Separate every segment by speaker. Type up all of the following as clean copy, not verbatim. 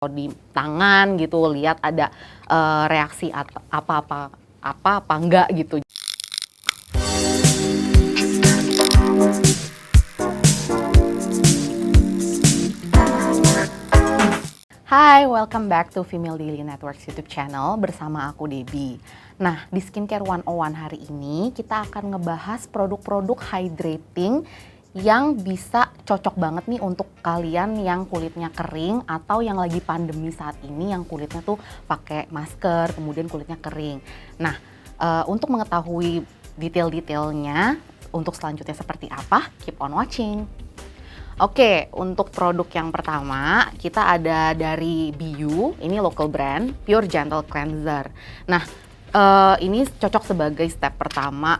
Speaker 1: di tangan gitu, lihat ada reaksi apa enggak gitu. Hai, welcome back to Female Daily Networks YouTube channel bersama aku Debbie. Nah, di Skincare 101 hari ini kita akan ngebahas produk-produk hydrating yang bisa cocok banget nih untuk kalian yang kulitnya kering atau yang lagi pandemi saat ini yang kulitnya tuh pakai masker, kemudian kulitnya kering. Nah, untuk mengetahui detail-detailnya untuk selanjutnya seperti apa, keep on watching. Oke, untuk produk yang pertama kita ada dari Biu, ini local brand, Pure Gentle Cleanser. Nah, ini cocok sebagai step pertama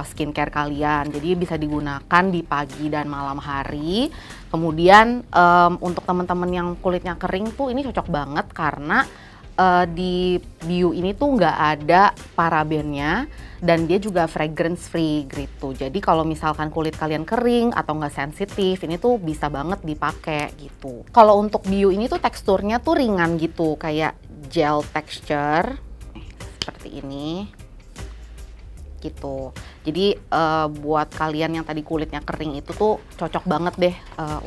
Speaker 1: skincare kalian. Jadi bisa digunakan di pagi dan malam hari. Kemudian untuk teman-teman yang kulitnya kering tuh ini cocok banget karena di Biu ini tuh nggak ada parabennya dan dia juga fragrance free gitu. Jadi kalau misalkan kulit kalian kering atau nggak sensitif, ini tuh bisa banget dipakai gitu. Kalau untuk Biu ini tuh teksturnya tuh ringan gitu, kayak gel texture seperti ini gitu. Jadi buat kalian yang tadi kulitnya kering itu tuh cocok banget deh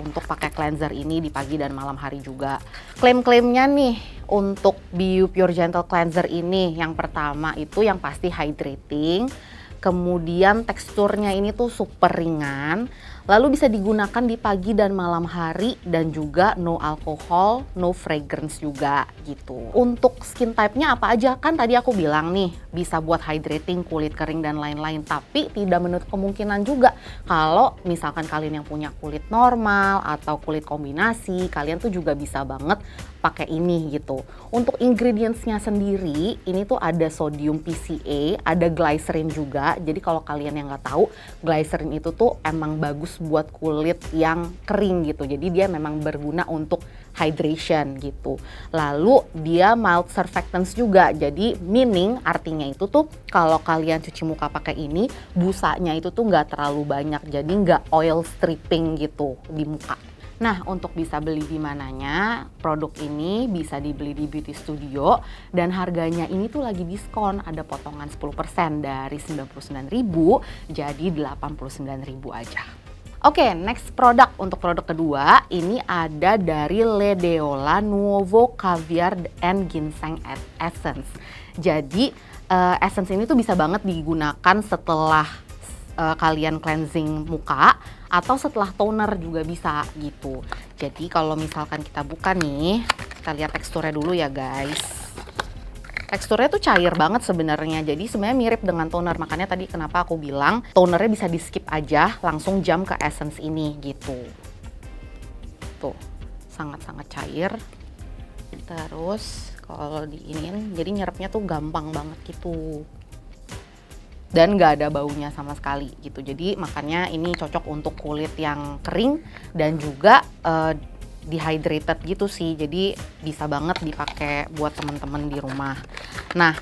Speaker 1: untuk pakai cleanser ini di pagi dan malam hari juga. Klaim-klaimnya nih untuk Biu Pure Gentle Cleanser ini, yang pertama itu yang pasti hydrating, kemudian teksturnya ini tuh super ringan, lalu bisa digunakan di pagi dan malam hari, dan juga no alcohol, no fragrance juga gitu. Untuk skin type-nya apa aja? Kan tadi aku bilang nih bisa buat hydrating, kulit kering dan lain-lain, tapi tidak menutup kemungkinan juga kalau misalkan kalian yang punya kulit normal atau kulit kombinasi, kalian tuh juga bisa banget pakai ini gitu. Untuk ingredients-nya sendiri, ini tuh ada sodium PCA, ada glycerin juga. Jadi kalau kalian yang nggak tahu, glycerin itu tuh emang bagus buat kulit yang kering gitu. Jadi dia memang berguna untuk hydration gitu. Lalu dia mild surfactants juga. Jadi meaning artinya itu tuh kalau kalian cuci muka pakai ini, busanya itu tuh nggak terlalu banyak. Jadi nggak oil stripping gitu di muka. Nah, untuk bisa beli di mananya, produk ini bisa dibeli di Beauty Studio dan harganya ini tuh lagi diskon, ada potongan 10% dari 99.000 jadi 89.000 aja. Oke, next produk. Untuk produk kedua, ini ada dari Ledeola Nuovo Caviar and Ginseng Essence. Jadi, essence ini tuh bisa banget digunakan setelah kalian cleansing muka atau setelah toner juga bisa gitu. Jadi kalau misalkan kita buka nih, kita lihat teksturnya dulu ya guys. Teksturnya tuh cair banget sebenarnya. Jadi sebenarnya mirip dengan toner, makanya tadi kenapa aku bilang tonernya bisa di skip aja, langsung jump ke essence ini gitu. Tuh, sangat-sangat cair. Terus kalau diinin, jadi nyerapnya tuh gampang banget gitu. Dan nggak ada baunya sama sekali gitu. Jadi makanya ini cocok untuk kulit yang kering dan juga dehydrated gitu sih. Jadi bisa banget dipakai buat teman-teman di rumah. Nah,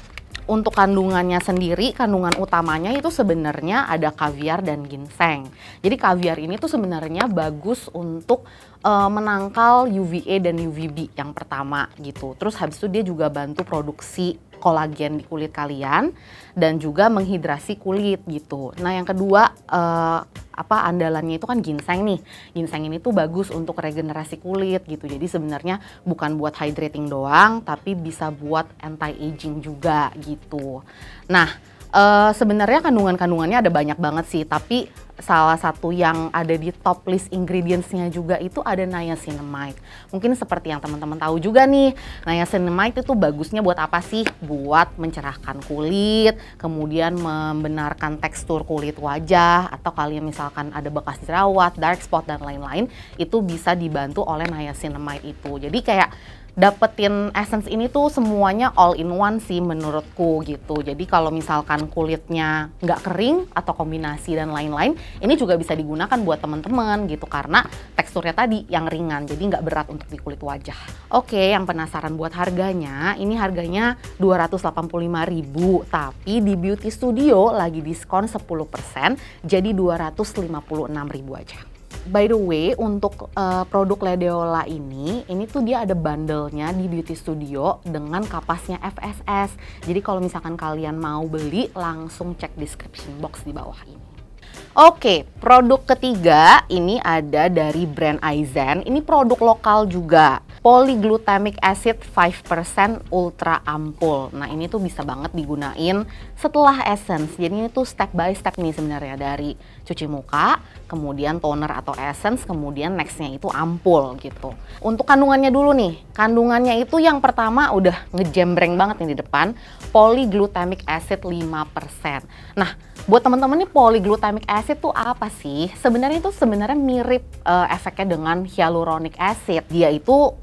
Speaker 1: untuk kandungannya sendiri, kandungan utamanya itu sebenarnya ada kaviar dan ginseng. Jadi kaviar ini tuh sebenarnya bagus untuk menangkal UVA dan UVB yang pertama gitu. Terus habis itu dia juga bantu produksi kolagen di kulit kalian dan juga menghidrasi kulit gitu. Nah, yang kedua andalannya itu kan ginseng nih. Ginseng ini tuh bagus untuk regenerasi kulit gitu. Jadi sebenarnya bukan buat hydrating doang, tapi bisa buat anti-aging juga gitu. Nah, sebenarnya kandungannya ada banyak banget sih, tapi salah satu yang ada di top list ingredients-nya juga itu ada niacinamide. Mungkin seperti yang teman-teman tahu juga nih, niacinamide itu bagusnya buat apa sih? Buat mencerahkan kulit, kemudian membenarkan tekstur kulit wajah, atau kalian misalkan ada bekas jerawat, dark spot dan lain-lain, itu bisa dibantu oleh niacinamide itu. Jadi kayak dapetin essence ini tuh semuanya all in one sih menurutku gitu. Jadi kalau misalkan kulitnya nggak kering atau kombinasi dan lain-lain, ini juga bisa digunakan buat teman-teman gitu karena teksturnya tadi yang ringan, jadi nggak berat untuk di kulit wajah. Oke, yang penasaran buat harganya, ini harganya 285.000, tapi di Beauty Studio lagi diskon 10% jadi 256.000 aja. By the way, untuk produk Ledeola ini tuh dia ada bundle-nya di Beauty Studio dengan kapasnya FSS. Jadi kalau misalkan kalian mau beli, langsung cek description box di bawah ini. Oke, produk ketiga ini ada dari brand Aizen. Ini produk lokal juga. Polyglutamic acid 5% ultra ampul. Nah, ini tuh bisa banget digunain setelah essence. Jadi ini tuh step by step nih sebenarnya, dari cuci muka, kemudian toner atau essence, kemudian nextnya itu ampul gitu. Untuk kandungannya dulu nih. Kandungannya itu yang pertama udah ngejembreng banget nih di depan. Polyglutamic acid 5%. Nah, buat teman-teman nih, polyglutamic acid tuh apa sih? Sebenarnya itu mirip efeknya dengan hyaluronic acid. Dia itu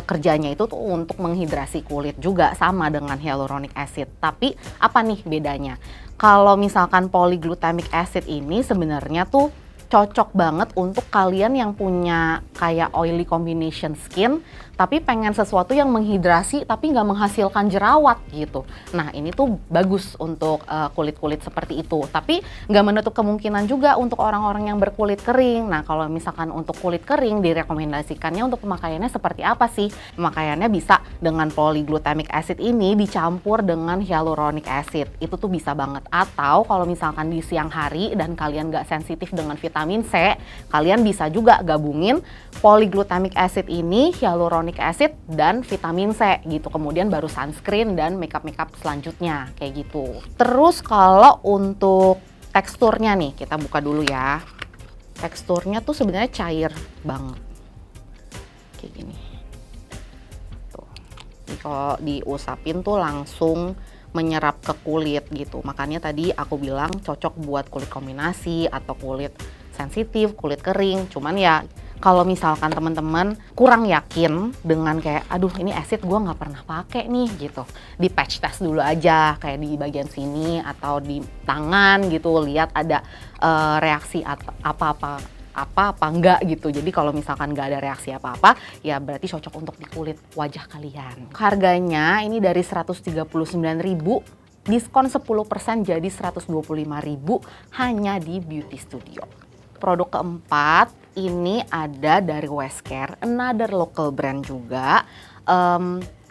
Speaker 1: kerjanya itu tuh untuk menghidrasi kulit juga, sama dengan hyaluronic acid. Tapi apa nih bedanya? Kalau misalkan polyglutamic acid ini sebenarnya tuh cocok banget untuk kalian yang punya kayak oily combination skin, tapi pengen sesuatu yang menghidrasi tapi nggak menghasilkan jerawat gitu. Nah, ini tuh bagus untuk kulit-kulit seperti itu. Tapi nggak menutup kemungkinan juga untuk orang-orang yang berkulit kering. Nah, kalau misalkan untuk kulit kering, direkomendasikannya untuk pemakaiannya seperti apa sih? Pemakaiannya bisa dengan polyglutamic acid ini dicampur dengan hyaluronic acid. Itu tuh bisa banget. Atau kalau misalkan di siang hari dan kalian nggak sensitif dengan vitamin C, kalian bisa juga gabungin polyglutamic acid ini, hyaluronic acid, dan vitamin C gitu. Kemudian baru sunscreen dan makeup selanjutnya kayak gitu. Terus kalau untuk teksturnya nih, kita buka dulu ya. Teksturnya tuh sebenarnya cair banget. Kayak gini. Tuh. Jadi kalau diusapin tuh langsung menyerap ke kulit gitu. Makanya tadi aku bilang cocok buat kulit kombinasi atau kulit sensitif, kulit kering. Cuman ya kalau misalkan teman-teman kurang yakin dengan kayak, aduh ini acid gue nggak pernah pakai nih gitu, di patch test dulu aja, kayak di bagian sini atau di tangan gitu, lihat ada reaksi apa-apa enggak gitu. Jadi kalau misalkan nggak ada reaksi apa-apa, ya berarti cocok untuk di kulit wajah kalian. Harganya ini dari 139.000, diskon 10% jadi 125.000 hanya di Beauty Studio. Produk keempat ini ada dari Westcare, another local brand juga.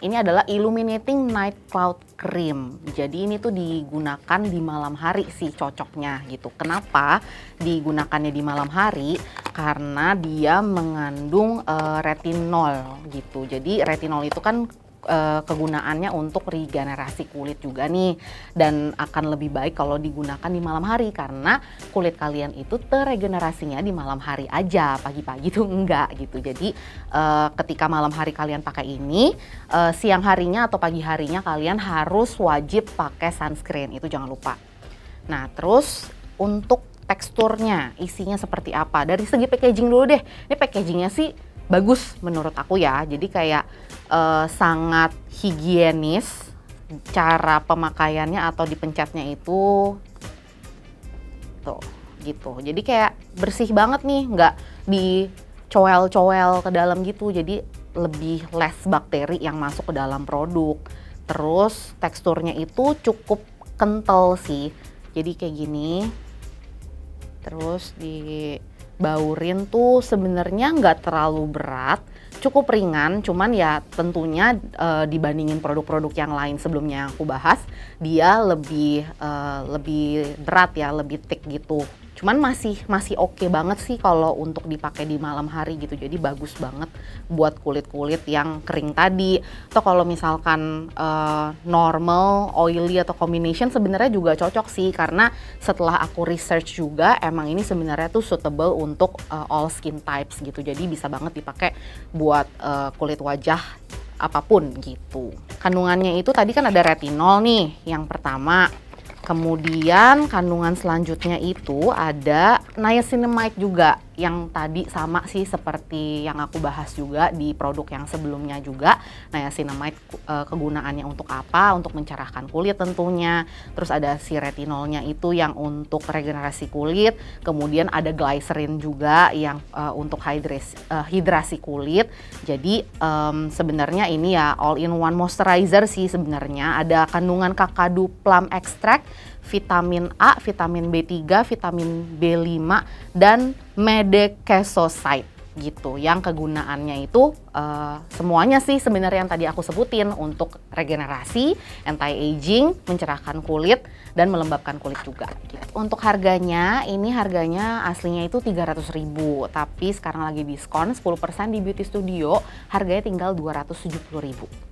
Speaker 1: Ini adalah Illuminating Night Cloud Cream. Jadi ini tuh digunakan di malam hari sih cocoknya gitu. Kenapa digunakannya di malam hari? Karena dia mengandung retinol gitu. Jadi retinol itu kan kegunaannya untuk regenerasi kulit juga nih, dan akan lebih baik kalau digunakan di malam hari karena kulit kalian itu terregenerasinya di malam hari aja, pagi-pagi tuh enggak gitu. Jadi ketika malam hari kalian pakai ini, siang harinya atau pagi harinya kalian harus wajib pakai sunscreen, itu jangan lupa. Nah, terus untuk teksturnya, isinya seperti apa? Dari segi packaging dulu deh. Ini packagingnya sih bagus menurut aku ya. Jadi kayak sangat higienis, cara pemakaiannya atau dipencetnya itu tuh gitu. Jadi kayak bersih banget nih, nggak dicowel-cowel ke dalam gitu. Jadi lebih less bakteri yang masuk ke dalam produk. Terus teksturnya itu cukup kental sih. Jadi kayak gini. Terus dibaurin tuh sebenarnya nggak terlalu berat, cukup ringan. Cuman ya tentunya dibandingin produk-produk yang lain sebelumnya yang aku bahas, dia lebih berat ya, lebih thick gitu. Cuman masih oke banget sih kalau untuk dipakai di malam hari gitu. Jadi bagus banget buat kulit-kulit yang kering tadi. Atau kalau misalkan normal, oily atau combination sebenarnya juga cocok sih, karena setelah aku research juga emang ini sebenarnya tuh suitable untuk all skin types gitu. Jadi bisa banget dipakai buat kulit wajah apapun gitu. Kandungannya itu tadi kan ada retinol nih yang pertama. Kemudian kandungan selanjutnya itu ada niacinamide juga, yang tadi sama sih seperti yang aku bahas juga di produk yang sebelumnya juga. Niacinamide kegunaannya untuk apa? Untuk mencerahkan kulit tentunya. Terus ada si retinolnya itu yang untuk regenerasi kulit. Kemudian ada glycerin juga yang untuk hidrasi kulit. Jadi sebenarnya ini ya all in one moisturizer sih sebenarnya. Ada kandungan kakadu plum extract, vitamin A, vitamin B3, vitamin B5, dan Medekesoside gitu, yang kegunaannya itu semuanya sih sebenarnya yang tadi aku sebutin, untuk regenerasi, anti-aging, mencerahkan kulit, dan melembabkan kulit juga gitu. Untuk harganya, ini harganya aslinya itu 300.000, tapi sekarang lagi diskon 10% di Beauty Studio, harganya tinggal 270.000.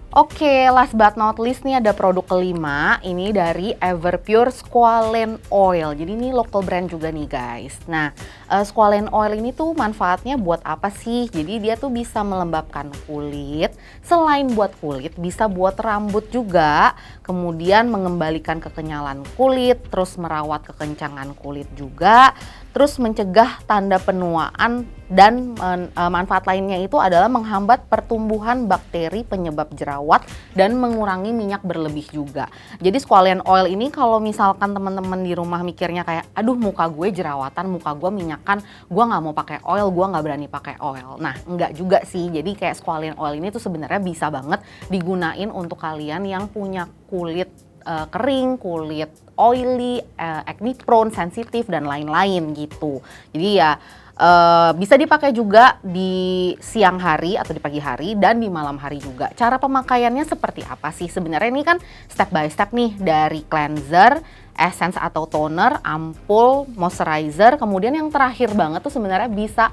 Speaker 1: Oke, last but not least nih ada produk kelima, ini dari Everpure Squalane Oil. Jadi ini local brand juga nih guys. Nah, Squalane Oil ini tuh manfaatnya buat apa sih? Jadi dia tuh bisa melembabkan kulit, selain buat kulit bisa buat rambut juga, kemudian mengembalikan kekenyalan kulit, terus merawat kekencangan kulit juga, terus mencegah tanda penuaan, dan manfaat lainnya itu adalah menghambat pertumbuhan bakteri penyebab jerawat dan mengurangi minyak berlebih juga. Jadi Squalane Oil ini kalau misalkan teman-teman di rumah mikirnya kayak, aduh muka gue jerawatan, muka gue minyakan, gue nggak mau pakai oil, gue nggak berani pakai oil. Nah enggak juga sih, jadi kayak Squalane Oil ini tuh sebenarnya bisa banget digunain untuk kalian yang punya kulit kering, kulit oily, acne prone, sensitif, dan lain-lain gitu. Jadi ya bisa dipakai juga di siang hari atau di pagi hari dan di malam hari juga. Cara pemakaiannya seperti apa sih? Sebenarnya ini kan step by step nih, dari cleanser, essence atau toner, ampul, moisturizer, kemudian yang terakhir banget tuh sebenarnya bisa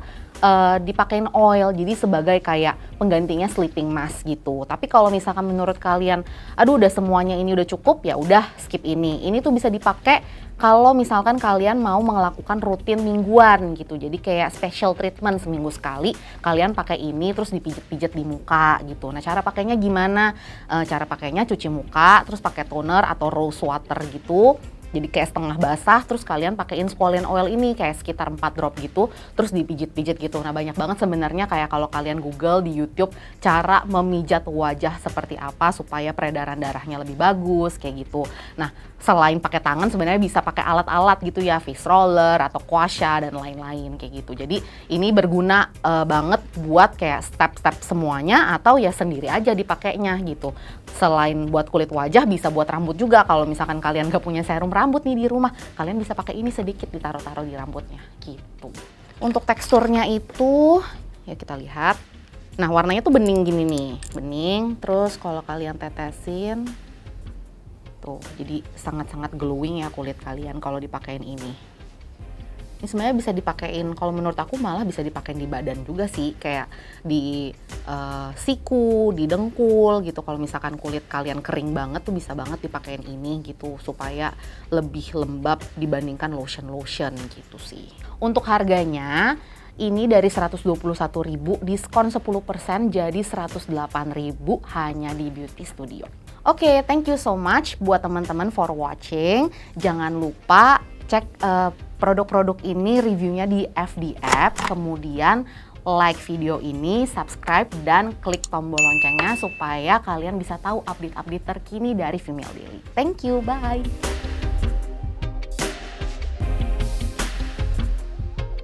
Speaker 1: dipakein oil, jadi sebagai kayak penggantinya sleeping mask gitu. Tapi kalau misalkan menurut kalian, aduh udah semuanya ini udah cukup, ya udah skip ini. Ini tuh bisa dipakai kalau misalkan kalian mau melakukan rutin mingguan gitu. Jadi kayak special treatment seminggu sekali, kalian pakai ini terus dipijit-pijit di muka gitu. Nah cara pakainya gimana? Cara pakainya cuci muka, terus pakai toner atau rose water gitu. Jadi kayak setengah basah, terus kalian pakein Squalane Oil ini kayak sekitar 4 drop gitu, terus dipijit-pijit gitu. Nah banyak banget sebenarnya kayak kalau kalian Google di YouTube cara memijat wajah seperti apa supaya peredaran darahnya lebih bagus kayak gitu. Nah selain pakai tangan sebenarnya bisa pakai alat-alat gitu ya, face roller atau gua sha dan lain-lain kayak gitu. Jadi ini berguna banget buat kayak step-step semuanya, atau ya sendiri aja dipakainya gitu. Selain buat kulit wajah, bisa buat rambut juga. Kalau misalkan kalian gak punya serum rambut nih di rumah, kalian bisa pakai ini sedikit ditaruh-taruh di rambutnya gitu. Untuk teksturnya itu ya kita lihat. Nah warnanya tuh bening gini nih, bening. Terus kalau kalian tetesin tuh, jadi sangat-sangat glowing ya kulit kalian kalau dipakein ini. Ini sebenarnya bisa dipakein, kalau menurut aku malah bisa dipakein di badan juga sih, kayak di siku, di dengkul gitu. Kalau misalkan kulit kalian kering banget tuh bisa banget dipakein ini gitu, supaya lebih lembab dibandingkan lotion-lotion gitu sih. Untuk harganya ini dari 121.000 diskon 10% jadi 108.000 hanya di Beauty Studio. Oke, thank you so much buat teman-teman for watching. Jangan lupa cek produk-produk ini reviewnya di FD App, kemudian like video ini, subscribe, dan klik tombol loncengnya supaya kalian bisa tahu update-update terkini dari Female Daily. Thank you, bye!